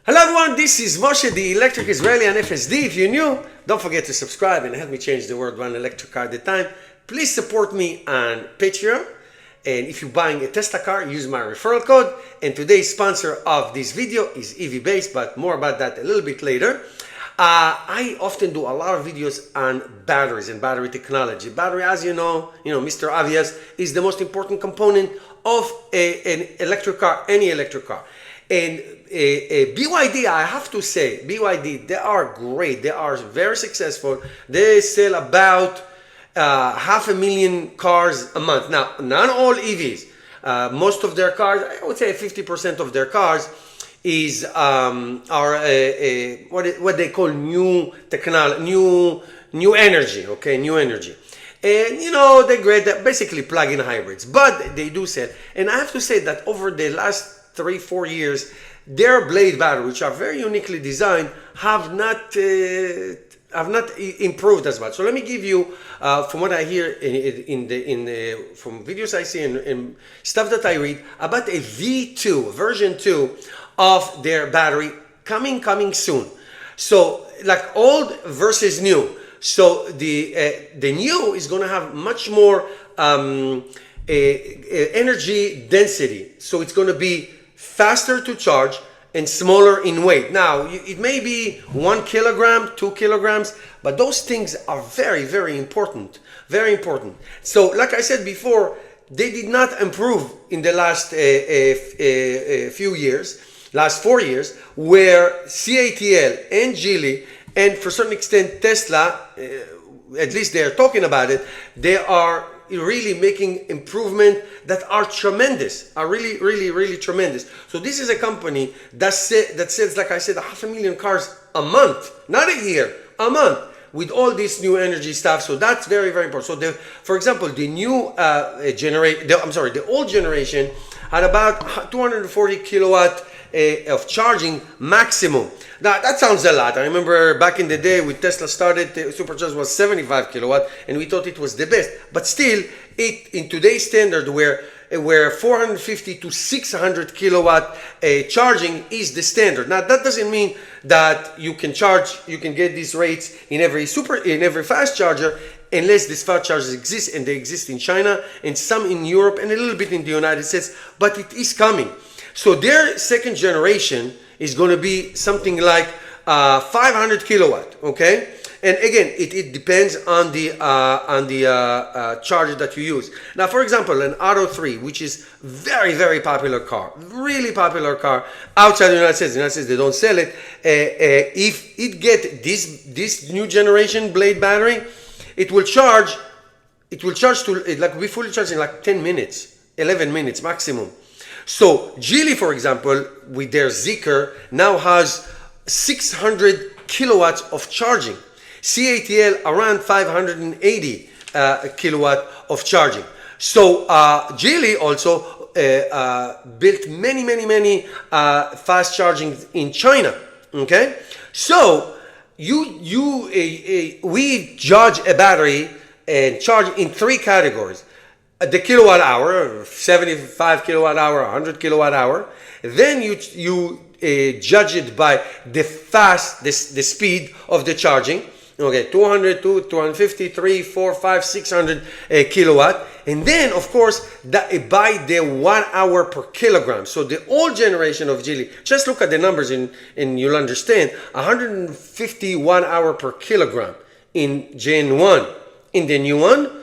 Hello everyone, this is Moshe, the electric Israeli and FSD. If you're new, don't forget to subscribe and help me change the world one electric car at a time. Please support me on Patreon. And if you're buying a Tesla car, use my referral code. And today's sponsor of this video is EV Base, but more about that a little bit later. I often do a lot of videos on batteries and battery technology. Battery, as you know, Mr. Obvious, is the most important component of an electric car, any electric car. And BYD, I have to say, BYD, they are great. They are very successful. They sell about 500,000 cars a month. Now, not all EVs. Most of their cars, I would say 50% of their cars is what they call new technology, new energy. Okay, new energy. And they're great. They're basically plug-in hybrids, but they do sell. And I have to say that over the last 3-4 years, their blade battery, which are very uniquely designed, have not improved as much. So let me give you, from what I hear from videos I see and stuff that I read, about a V2 version 2 of their battery coming soon. So like old versus new. So the new is going to have much more energy density. So it's going to be faster to charge and smaller in weight. Now, it may be 1 kilogram, 2 kilograms, but those things are very, very important. Very important. So, like I said before, they did not improve in the last few years, last 4 years, where CATL and Geely, and for a certain extent Tesla, at least they're talking about it, they are really making improvement that are tremendous, are really tremendous. So this is a company that sells, like I said, 500,000 cars a month, not a year, a month, with all this new energy stuff. So that's very, very important. So for example, the new the old generation had about 240 kilowatt of charging maximum. Now that sounds a lot. I remember back in the day when Tesla started, the supercharger was 75 kilowatt, and we thought it was the best. But still, in today's standard, where 450 to 600 kilowatt charging is the standard. Now that doesn't mean that you can get these rates in every fast charger, unless these fast chargers exist, and they exist in China and some in Europe and a little bit in the United States. But it is coming. So their second generation is going to be something like 500 kilowatt, okay? And again, it depends on the charger that you use. Now, for example, an Auto 3, which is very, very popular car, really popular car outside the United States. The United States, they don't sell it. If it get this new generation blade battery, it will charge to, like, be fully charged in like 10 minutes, 11 minutes maximum. So Geely, for example, with their Zeekr, now has 600 kilowatts of charging. CATL around 580 kilowatt of charging. So Geely also built many fast charging in China. Okay, so we judge a battery and charge in 3 categories. The kilowatt hour, 75 kilowatt hour, 100 kilowatt hour. Then you judge it by the speed of the charging. Okay, 200 to 250, 3, 4, 5, 600 kilowatt. And then, of course, by the 1 hour per kilogram. So the old generation of Geely, just look at the numbers and you'll understand. 151 hour per kilogram in Gen 1. In the new one,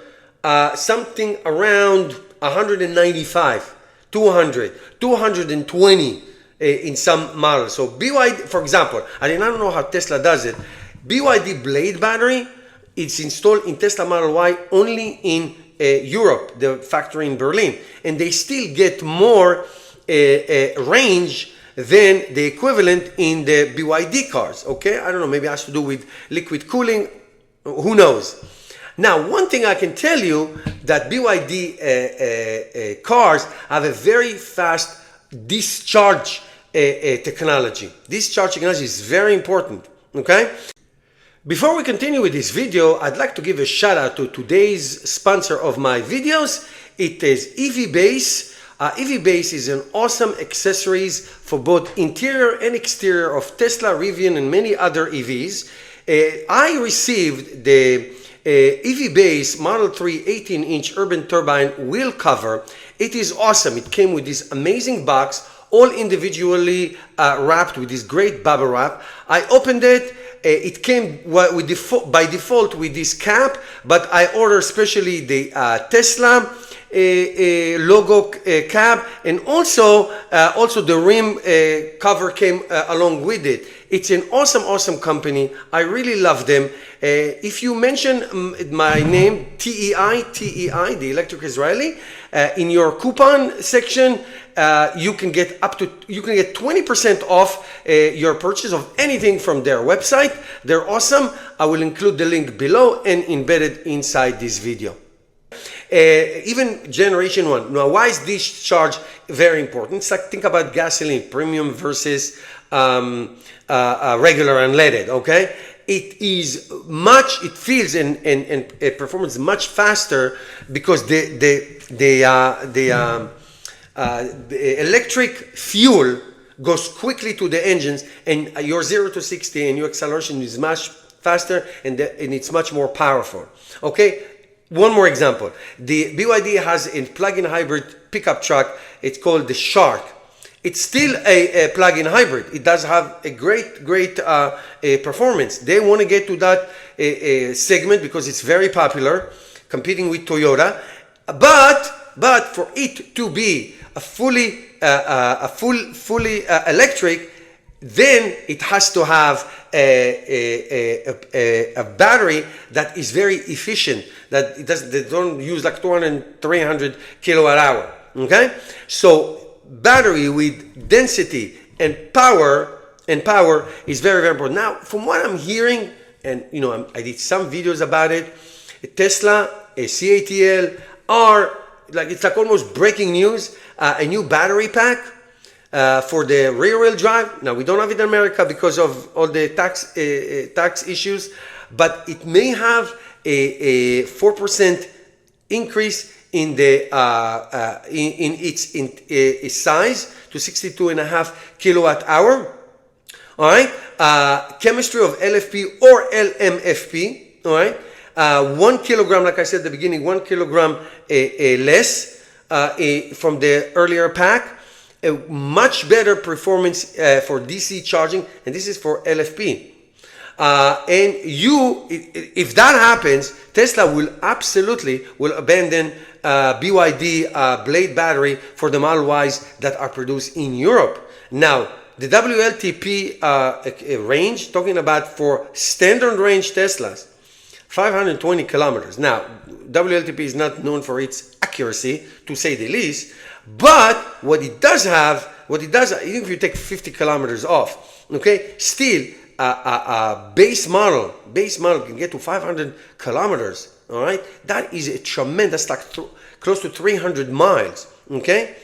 something around 195, 200, 220 in some models. So BYD, for example, I don't know how Tesla does it. BYD blade battery, it's installed in Tesla Model Y only in Europe, the factory in Berlin. And they still get more range than the equivalent in the BYD cars. Okay, I don't know, maybe it has to do with liquid cooling. Who knows? Now, one thing I can tell you, that BYD cars have a very fast discharge technology. Discharge technology is very important, okay? Before we continue with this video, I'd like to give a shout out to today's sponsor of my videos. It is EV Base. EV Base is an awesome accessories for both interior and exterior of Tesla, Rivian, and many other EVs. I received the EV Base Model 3 18-inch urban turbine wheel cover. It is awesome. It came with this amazing box, all individually wrapped with this great bubble wrap. I opened it. It came with by default with this cap, but I ordered especially the Tesla logo cap, and also the rim cover came along with it. It's an awesome company. I really love them. If you mention my name, TEI, the Electric Israeli, in your coupon section, you can get 20% off your purchase of anything from their website. They're awesome. I will include the link below and embedded inside this video. Even generation 1. Now, why is this charge very important? It's like, think about gasoline, premium versus regular unleaded, okay? It feels and performs much faster because the electric fuel goes quickly to the engines, and your 0 to 60 and your acceleration is much faster, and it's much more powerful, okay? One more example. The BYD has a plug-in hybrid pickup truck. It's called the Shark. It's still a plug-in hybrid. It does have a great performance. They want to get to that segment because it's very popular, competing with Toyota. But for it to be a fully electric, then it has to have a battery that is very efficient, that they don't use like 200, 300 kilowatt hour. Okay, so battery with density and power is very important. Now, from what I'm hearing, and I did some videos about it, Tesla, CATL are it's like almost breaking news. A new battery pack for the rear-wheel drive. Now, we don't have it in America because of all the tax issues, but it may have a 4% increase in the in its size to 62.5 kilowatt hour. All right, chemistry of LFP or LMFP. All right, 1 kilogram, like I said at the beginning, 1 kilogram less from the earlier pack. A much better performance for DC charging, and this is for LFP. And if that happens, Tesla will absolutely abandon BYD blade battery for the Model Ys that are produced in Europe. Now, the WLTP range, talking about for standard range Teslas, 520 kilometers. Now, WLTP is not known for its accuracy, to say the least, but what it does, even if you take 50 kilometers off, okay, still a base model can get to 500 kilometers. All right, that is a tremendous, like close to 300 miles. Okay,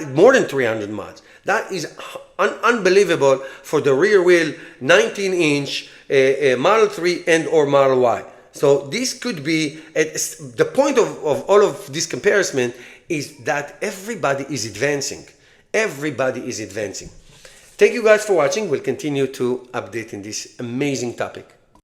more than 300 miles. That is unbelievable for the rear wheel 19-inch Model 3 and or Model Y. So this could be the point of all of this comparison is that everybody is advancing. Everybody is advancing. Thank you guys for watching. We'll continue to update in this amazing topic.